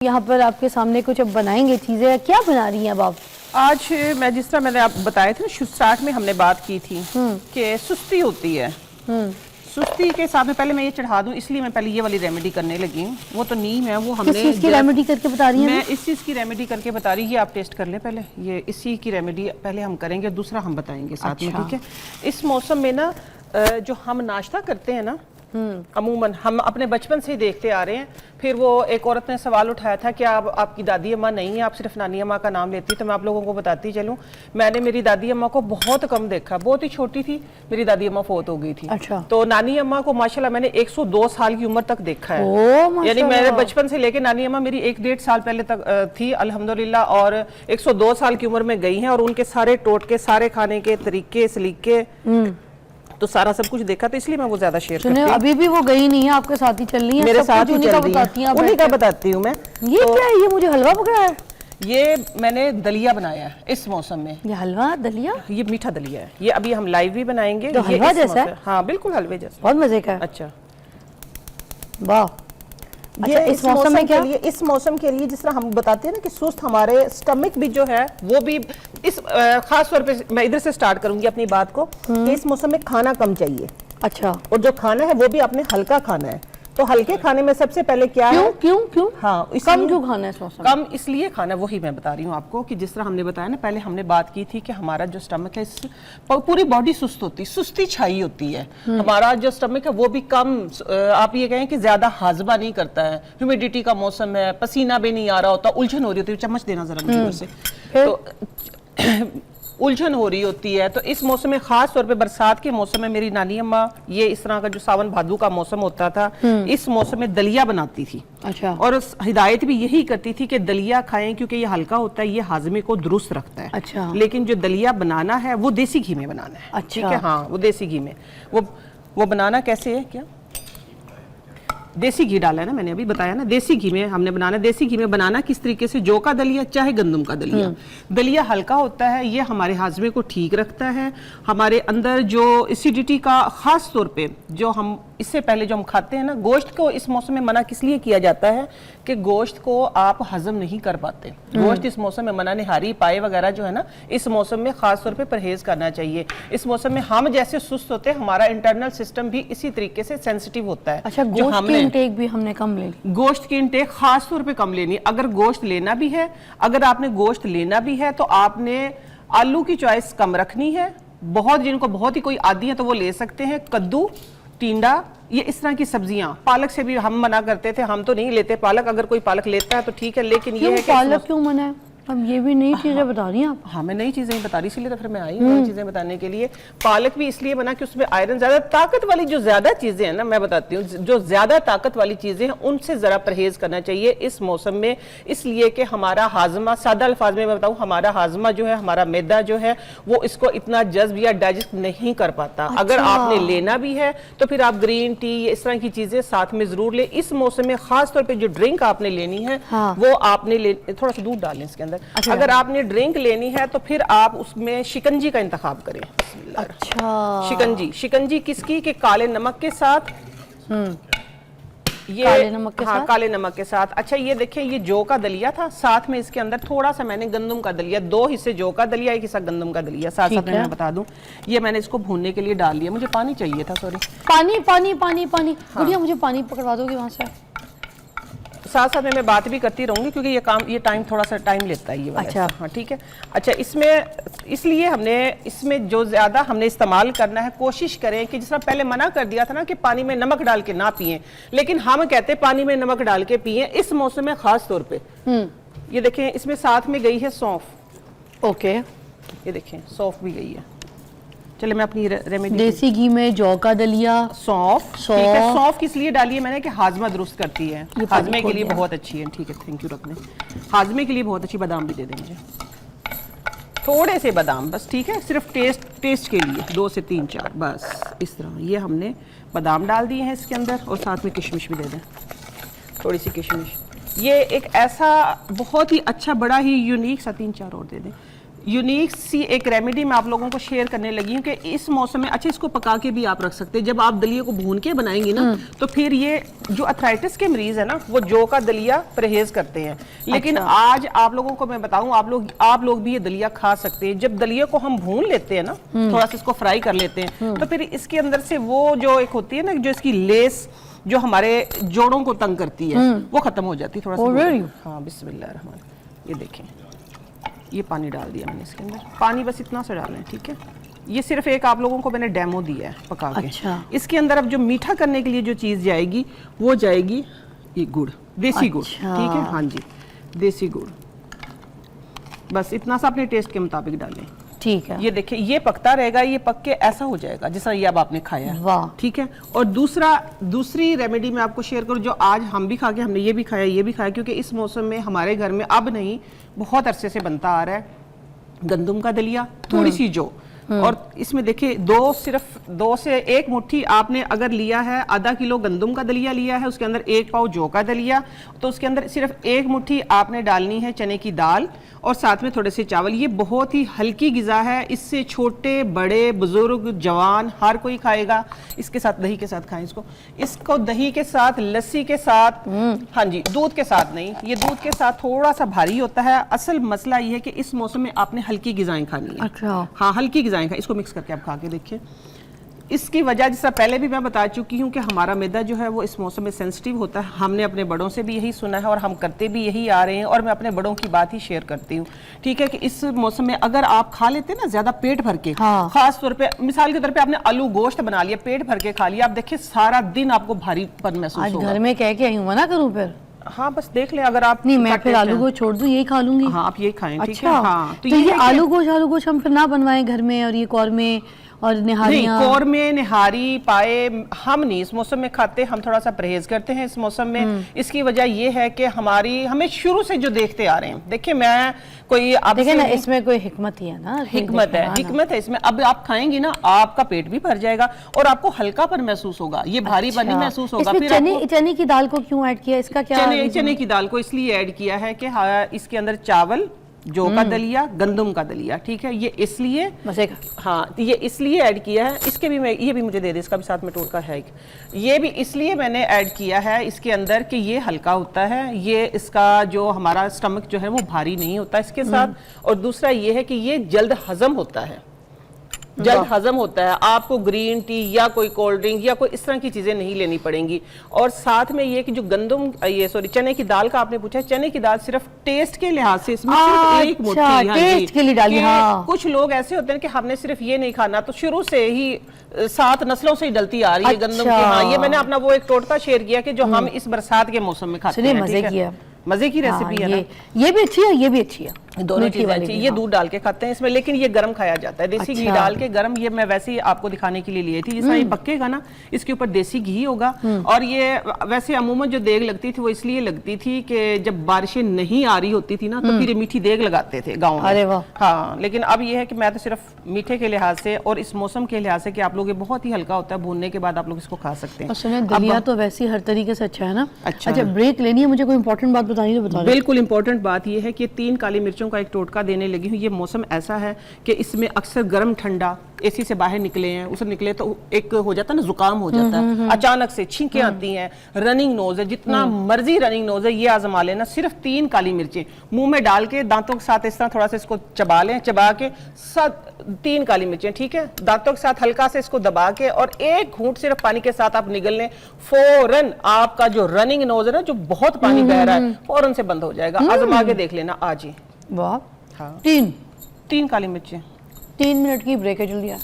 यहाँ पर आपके सामने कुछ अब बनाएंगे चीजें, क्या बना रही हैं अब आप? आज मैं जिस तरह मैंने आप बताए थे ना, स्टार्ट में हमने बात की थी कि सुस्ती होती है। सुस्ती के हिसाब में पहले मैं ये चढ़ा दूं, इसलिए मैं पहले ये वाली रेमेडी करने लगी हूँ। वो तो नीम है, वो हमने किस चीज की रेमेडी करके बता रही हैं? मैं इस चीज़ की रेमेडी करके बता रही है, आप टेस्ट कर लें पहले। ये इसी की रेमेडी पहले हम करेंगे, दूसरा हम बताएंगे साथ में, ठीक है। इस मौसम में ना जो हम नाश्ता करते हैं ना, अमूमन हम अपने बचपन से ही देखते आ रहे हैं। फिर वो एक औरत ने सवाल उठाया था कि आप आपकी दादी अम्मा नहीं है, आप सिर्फ नानी अम्मा का नाम लेती। तो मैं आप लोगों को बताती चलूं, मैंने मेरी दादी अम्मा को बहुत कम देखा, बहुत ही छोटी थी मेरी दादी अम्मा, फोत हो गई थी। अच्छा। तो नानी अम्मा को माशाल्लाह मैंने 102 साल की उम्र तक देखा है। यानी मेरे बचपन से लेके नानी अम्मा मेरी 1-1.5 साल पहले तक थी अल्हम्दुलिल्लाह, और 102 साल की उम्र में गई हैं। और उनके सारे टोटके, सारे खाने के तरीके सलीके, तो सारा सब कुछ देखा, तो इसलिए मैं वो ज्यादा शेयर करती हूं। अभी भी वो गई नहीं है, आपके साथ ही चल रही है, मेरे साथ ही चल रही है, उन्हीं का बताती हूँ मैं। ये क्या है? ये मुझे हलवा पकड़ा है। ये मैंने दलिया बनाया है इस मौसम में। ये हलवा दलिया? ये मीठा दलिया है। ये अभी हम लाइव भी बनाएंगे। तो हलवा जैसा है? हाँ बिल्कुल हलवे जैसा, बहुत मजे का है। अच्छा वाह। अच्छा, इस मौसम में क्या? इस मौसम के लिए जिस तरह हम बताते हैं ना कि सुस्त, हमारे स्टमक भी जो है वो भी इस खास तौर पे मैं इधर से स्टार्ट करूंगी अपनी बात को कि इस मौसम में खाना कम चाहिए। अच्छा। और जो खाना है वो भी आपने हल्का खाना है। तो हल्के खाने में सबसे पहले क्या है? क्यों? हाँ, कम क्यों खाना है इस मौसम? कम इसलिए खाना, वही मैं बता रही हूँ आपको कि जिस तरह हमने बताया ना, पहले हमने बात की थी कि हमारा जो स्टमक है, पूरी बॉडी सुस्त होती, सुस्ती छाई होती है। हमारा जो स्टमक है वो भी कम, आप ये कहें कि ज्यादा हाजमा नहीं करता है। ह्यूमिडिटी का मौसम है, पसीना भी नहीं आ रहा होता, उलझन हो रही होती है। चम्मच देना जरा मुझे से, तो उलझन हो रही होती है। तो इस मौसम में, खास तौर पे बरसात के मौसम में, मेरी नानी अम्मा ये इस तरह का जो सावन भादू का मौसम होता था, इस मौसम में दलिया बनाती थी। अच्छा। और हिदायत भी यही करती थी कि दलिया खाएं क्योंकि ये हल्का होता है, ये हाजमे को दुरुस्त रखता है। अच्छा। लेकिन जो दलिया बनाना है वो देसी घी में बनाना है। अच्छा। ठीक है, हाँ, वो देसी घी में। वो बनाना कैसे है? क्या देसी घी डाला है ना, मैंने अभी बताया ना, देसी घी में हमने बनाना। देसी घी में बनाना किस तरीके से? जौ का दलिया चाहे गंदम का दलिया, दलिया हल्का होता है, ये हमारे हाजमे को ठीक रखता है। हमारे अंदर जो एसिडिटी का, खास तौर पे जो हम इससे पहले जो हम खाते हैं ना, गोश्त को इस मौसम में मना किस लिए किया जाता है कि गोश्त को आप हजम नहीं कर पाते। गोश्त इस मौसम में मना, निहारी, पाए वगैरह जो है ना, इस मौसम में खास तौर पे परहेज करना चाहिए। इस मौसम में हम जैसे सुस्त होते हैं, हमारा इंटरनल सिस्टम भी इसी तरीके से सेंसिटिव होता है। अच्छा, गोश्त की इंटेक भी हमने कम ले ली। गोश्त की इंटेक खास तौर पे कम लेनी। अगर गोश्त लेना भी है, अगर आपने गोश्त लेना भी है, तो आपने आलू की चॉइस कम रखनी है। बहुत, जिनको बहुत ही कोई आदी है तो वो ले सकते हैं। कद्दू, टिंडा, ये इस तरह की सब्जियां। पालक से भी हम मना करते थे, हम तो नहीं लेते पालक। अगर कोई पालक लेता है तो ठीक है, लेकिन ये है कि पालक क्यों मना है? अब ये भी नई चीजें बता रही हैं आप। हाँ, मैं नई चीजें बता रही, इसीलिए तो फिर मैं आई हूँ नई चीजें बताने के लिए। पालक भी इसलिए बना कि उसमें आयरन ज्यादा, ताकत वाली जो ज्यादा चीजें हैं ना, मैं बताती हूँ, जो ज्यादा ताकत वाली चीजें हैं उनसे जरा परहेज करना चाहिए इस मौसम में। इसलिए कि हमारा हाजमा, सादा अल्फाज में मैं बताऊँ, हमारा हाजमा जो है, हमारा मैदा जो है, वो इसको इतना जज्ब या डाइजेस्ट नहीं कर पाता। अच्छा। अगर आपने लेना भी है तो फिर आप ग्रीन टी, इस तरह की चीजें साथ में जरूर ले। इस मौसम में खास तौर पर जो ड्रिंक आपने लेनी है, वो आपने थोड़ा सा दूध डालें इसके अंदर। अच्छा। अगर आपने ड्रिंक लेनी है तो फिर आप उसमें शिकंजी का इंतखाब करें। अच्छा। शिकंजी किसकी? कि काले नमक के साथ। ये काले नमक के साथ? काले नमक के साथ। अच्छा, ये देखिए, ये जौ का दलिया था, साथ में इसके अंदर थोड़ा सा मैंने गंदम का दलिया, 2 हिस्से जौ का दलिया, 1 हिस्सा गंदम का दलिया, साथ साथ मैं बता दूं, ये मैंने इसको भूनने के लिए डाल लिया। मुझे पानी चाहिए था, सॉरी। पानी। गुड़िया, मुझे पानी पकड़वा दोगे वहां से? साथ साथ में मैं बात भी करती रहूंगी क्योंकि ये टाइम थोड़ा सा टाइम लेता है ये वाला। अच्छा। हाँ, ठीक है। अच्छा, इसमें इसलिए हमने इसमें जो ज्यादा हमने इस्तेमाल करना है, कोशिश करें कि जिस तरह पहले मना कर दिया था ना कि पानी में नमक डाल के ना पिएं, लेकिन हम कहते हैं पानी में नमक डाल के पिएं इस मौसम में खास तौर पे। ये देखें, इसमें साथ में गई है सौंफ। ओके, ये देखें, सौंफ भी गई है। चलिए मैं अपनी रेमेडी। देसी घी में जौ का दलिया, सौंफ। सौंफ किस लिए डाली है मैंने? कि हाजमा दुरुस्त करती है, हाजमे के लिए बहुत अच्छी है। ठीक है, थैंक यू रखने। हाजमे के लिए बहुत अच्छी। बादाम भी दे दें मुझे, थोड़े से बादाम बस, ठीक है, सिर्फ टेस्ट के लिए, 2 से 3-4 बस। इस तरह ये हमने बादाम डाल दिए हैं इसके अंदर, और साथ में किशमिश भी दे दें, थोड़ी सी किशमिश। ये एक ऐसा बहुत ही अच्छा, बड़ा ही यूनिक सा, 3-4 और दे दें। यूनिक सी एक रेमेडी मैं आप लोगों को शेयर करने लगी हूँ कि इस मौसम में, अच्छा इसको पका के भी आप रख सकते हैं। जब आप दलिया को भून के बनाएंगी ना तो फिर ये जो अर्थराइटिस के मरीज है ना वो जौ का दलिया परहेज करते हैं, लेकिन आज आप लोगों को मैं बताऊं आप लोग भी ये दलिया खा सकते हैं। जब दलिया को हम भून लेते हैं ना, थोड़ा सा इसको फ्राई कर लेते हैं, तो फिर इसके अंदर से वो जो एक होती है ना, जो इसकी लेस जो हमारे जोड़ों को तंग करती है वो खत्म हो जाती है थोड़ा सा। हाँ बिस्मिल्लाह रहमान, ये देखें ये पानी डाल दिया मैंने इसके अंदर, पानी बस इतना सा डालें, ठीक है। ये सिर्फ एक आप लोगों को मैंने डेमो दिया है पका के। अच्छा। इसके अंदर अब जो मीठा करने के लिए जो चीज जाएगी वो जाएगी ये गुड़, देसी गुड़, अच्छा। ठीक है। हाँ जी, देसी गुड़, बस इतना सा अपने टेस्ट के मुताबिक डालें, ठीक है। ये देखिए ये पकता रहेगा, ये पक के ऐसा हो जाएगा जैसा ये अब आपने खाया, वाह, ठीक है। और दूसरी रेमेडी मैं आपको शेयर करूं जो आज हम भी खा के, हमने ये भी खाया ये भी खाया, क्योंकि इस मौसम में हमारे घर में अब नहीं बहुत अरसे से बनता आ रहा है गंदम का दलिया, थोड़ी सी जौ, और इसमें देखिए सिर्फ दो से एक मुट्ठी आपने अगर लिया है, आधा किलो गंदम का दलिया लिया है, उसके अंदर 1 पाव जौ का दलिया, तो उसके अंदर सिर्फ 1 मुट्ठी आपने डालनी है चने की दाल और साथ में थोड़े से चावल। ये बहुत ही हल्की गिज़ा है, इससे छोटे बड़े बुजुर्ग जवान हर कोई खाएगा। इसके साथ दही के साथ खाएं इसको दही के साथ, लस्सी के साथ, हाँ जी, दूध के साथ नहीं, ये दूध के साथ थोड़ा सा भारी होता है। असल मसला ये है कि इस मौसम में आपने हल्की गिज़ाएं खानी है। अच्छा। हाँ, हल्की गिज़ाएं खाएं, इसको मिक्स करके आप खा के देखिए। इसकी वजह जैसा पहले भी मैं बता चुकी हूँ कि हमारा मैदा जो है वो इस मौसम में सेंसिटिव होता है। हमने अपने बड़ों से भी यही सुना है और हम करते भी यही आ रहे हैं, और मैं अपने बड़ों की बात ही शेयर करती हूँ, ठीक है। कि इस मौसम में अगर आप खा लेते हैं ना ज्यादा पेट भर के, हाँ। खास तौर पे मिसाल के तौर पे आपने आलू गोश्त बना लिया, पेट भर के खा लिया, आप देखिए सारा दिन आपको भारीपन महसूस आज होगा। घर में कह के आई हूँ, मना करूँ फिर? हाँ बस देख ले, अगर आप नहीं, मैं फिर आलू गोश्त छोड़ दूं, यही खा लूंगी। हाँ आप यही खाएं, ठीक अच्छा। है। हाँ, तो ये आलू गोश्त हम फिर ना बनवाएं घर में, और ये कौरमे और निहारियां? नहीं, कौरमे निहारी पाए हम नहीं इस मौसम में खाते, हम थोड़ा सा परहेज करते हैं इस मौसम में। इसकी वजह ये है कि हमें शुरू से जो देखते आ रहे हैं, देखिए मैं कोई आप देखिए ना, इसमें कोई हिकमत ही है ना, हिकमत है इसमें। अब आप खाएंगी ना, आपका पेट भी भर जाएगा और आपको हल्कापन महसूस होगा, ये भारी बनी महसूस होगा। फिर चने की दाल को क्यों ऐड किया, इसका क्या? चने की दाल को इसलिए ऐड किया है कि इसके अंदर चावल, जौ का दलिया, गंदम का दलिया, ठीक है, ये इसलिए हाँ ये इसलिए ऐड किया है। इसके भी मैं ये भी मुझे दे दे, इसका भी साथ में टोटका है, ये भी इसलिए मैंने ऐड किया है इसके अंदर कि ये हल्का होता है, ये इसका जो हमारा स्टमक जो है वो भारी नहीं होता इसके साथ, और दूसरा ये है कि ये जल्द हजम होता है, जल्द हजम होता है। आपको ग्रीन टी या कोई कोल्ड ड्रिंक या कोई इस तरह की चीजें नहीं लेनी पड़ेंगी। और साथ में ये कि जो चने की दाल का आपने पूछा, चने की दाल सिर्फ टेस्ट के लिहाज से इसमें सिर्फ एक मुट्ठी टेस्ट के लिए डाली। हाँ। कुछ लोग ऐसे होते हैं कि हमने सिर्फ ये नहीं खाना, तो शुरू से ही 7 नस्लों से ही डलती आ रही है गंदम की। हाँ, ये मैंने अपना वो एक टोटका शेयर किया कि जो हम इस बरसात के मौसम में खाते हैं। मजे की रेसिपी है ना, ये भी अच्छी है, ये भी अच्छी है, दोनों चीजें अच्छी। ये दूध डाल के खाते हैं इसमें, लेकिन ये गरम खाया जाता है, देसी घी डाल के गरम। ये मैं वैसे ही आपको दिखाने के लिए ली थी, जिसमें ये पकेगा ना, इसके ऊपर देसी घी होगा। और ये वैसे अमूमन जो देग लगती थी वो इसलिए लगती थी कि जब बारिशें नहीं आ रही होती थी ना, तो फिर ये मीठी देग लगाते थे गाँव में। अरे वाह। हाँ, लेकिन अब ये है कि मैं तो सिर्फ मीठे के लिहाज से और इस मौसम के लिहाज से कि आप लोग ये बहुत ही हल्का होता है, भूनने के बाद आप लोग इसको खा सकते हैं। सुने दलिया तो वैसे हर तरीके से अच्छा है ना। अच्छा, ब्रेक लेनी है, मुझे कोई इंपॉर्टेंट बात बतानी है तो बता। बिल्कुल इंपॉर्टेंट बात यह है कि 3 काली मिर्चों का एक टोटका देने लगी हूँ। ये मौसम ऐसा है कि इसमें अक्सर गर्म ठंडा, एसी से बाहर निकले हैं, उसे निकले तो एक हो जाता है ना, जुकाम हो जाता है, अचानक से छींकें आती हैं, रनिंग नोज है, जितना मर्जी रनिंग नोज है, ये आजमा लेना। सिर्फ 3 काली मिर्चें मुंह में डाल के दांतों के साथ इस तरह थोड़ा सा इसको चबा लें, चबा के 3 काली मिर्चें, ठीक है, दांतों के साथ हल्का से इसको दबा के और 1 घूंट सिर्फ पानी के साथ आप निगल लें, फौरन आपका जो रनिंग नोज है ना, जो बहुत पानी बह रहा है, फौरन से बंद हो जाएगा। आजमा के देख लेना आज ही। वाह। हाँ, 3 काली मिर्चें। 3 मिनट की ब्रेक है, जल्दी आ।